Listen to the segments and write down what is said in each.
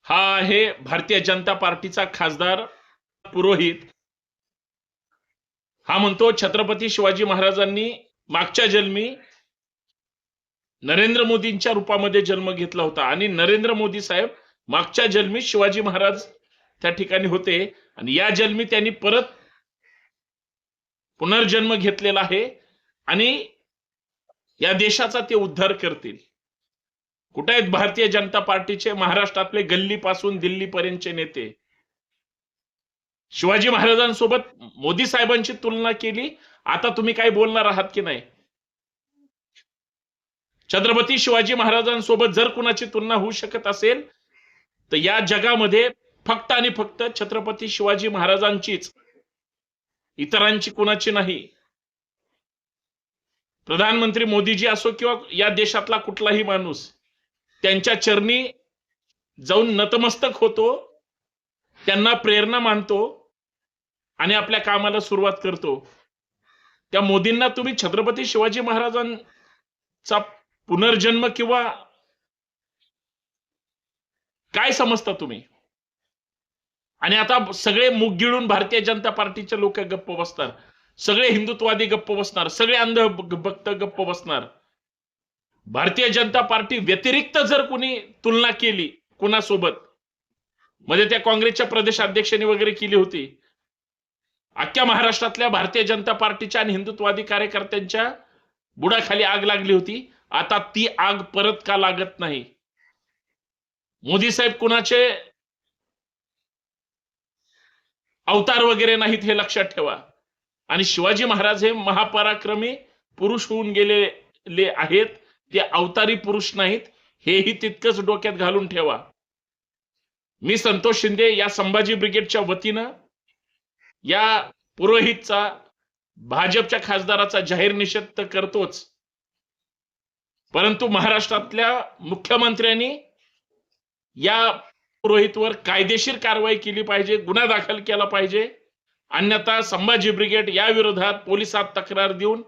हा आहे भारतीय जनता पार्टीचा खासदार पुरोहित। हा म्हणतो छत्रपती शिवाजी महाराजांनी मागच्या जन्मी नरेंद्र मोदींच्या रूपामध्ये जन्म घेतला होता आणि नरेंद्र मोदी साहेब मागच्या जन्मी शिवाजी महाराज त्या ठिकाणी होते आणि या जन्मी त्यांनी परत पुनर्जन्म घेतलेला आहे आणि या देशाचा ते उद्धार करतील। कुठे आहेत भारतीय जनता पार्टीचे महाराष्ट्रातले गल्लीपासून दिल्लीपर्यंतचे नेते? शिवाजी महाराजांसोबत मोदी साहेबांची तुलना केली, आता तुम्ही काय बोलणार आहात की नाही? छत्रपती शिवाजी महाराजांसोबत जर कुणाची तुलना होऊ शकत असेल तर या जगामध्ये फक्त आणि फक्त छत्रपती शिवाजी महाराजांचीच, इतरांची कुणाची नाही। प्रधानमंत्री मोदीजी असो किंवा या देशातला कुठलाही माणूस त्यांच्या चरणी जाऊन नतमस्तक होतो, त्यांना प्रेरणा मानतो आणि आपल्या कामाला सुरुवात करतो। त्या मोदींना तुम्ही छत्रपती शिवाजी महाराजांचा पुनर्जन्म किंवा काय समजता तुम्ही? आणि आता सगळे मुख गिळून भारतीय जनता पार्टीचे लोक गप्प बसतात, सगळे हिंदुत्ववादी गप्प बसणार, सगळे अंध भक्त गप्प बसणार। भारतीय जनता पार्टी व्यतिरिक्त जर कोणी तुलना केली कोणासोबत, म्हणजे त्या काँग्रेसच्या प्रदेश अध्यक्षांनी वगैरे केली होती, अख्ख्या महाराष्ट्रातल्या भारतीय जनता पार्टीच्या आणि हिंदुत्ववादी कार्यकर्त्यांच्या बुडाखाली आग लागली होती। आता ती आग परत का लागत नाही? मोदी साहेब कुणाचे अवतार वगैरे नाहीत हे लक्षात ठेवा। आणि शिवाजी महाराज हे महापराक्रमी पुरुष होऊन गेलेले आहेत, ते अवतारी पुरुष नाहीत, हेही तितकंच डोक्यात घालून ठेवा। मी संतोष शिंदे या संभाजी ब्रिगेडच्या वतीनं या पुरोहितचा, भाजपच्या खासदाराचा जाहीर निषेध तर करतोच, परंतु महाराष्ट्रातल्या मुख्यमंत्र्यांनी या पुरोहितवर कायदेशीर कारवाई केली पाहिजे, गुन्हा दाखल केला पाहिजे। अन्यथा संभाजी ब्रिगेड या विरोधात पोलिसात तक्रार देऊन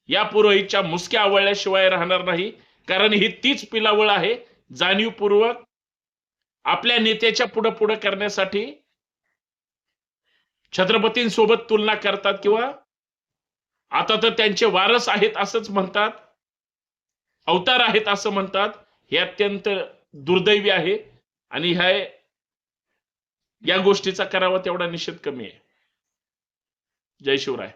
या पुरोहितच्या मुसक्या आवळल्याशिवाय राहणार नाही। कारण ही तीच पिलावळ आहे, जाणीवपूर्वक आपल्या नेत्याच्या पुढे करण्यासाठी छत्रपतींसोबत तुलना करतात किंवा आता तर त्यांचे वारस आहेत असंच म्हणतात, अवतार आहेत असं म्हणतात। हे अत्यंत दुर्दैवी आहे आणि या गोष्टीचा करावा तेवढा निषेध कमी आहे। जय शिवराय।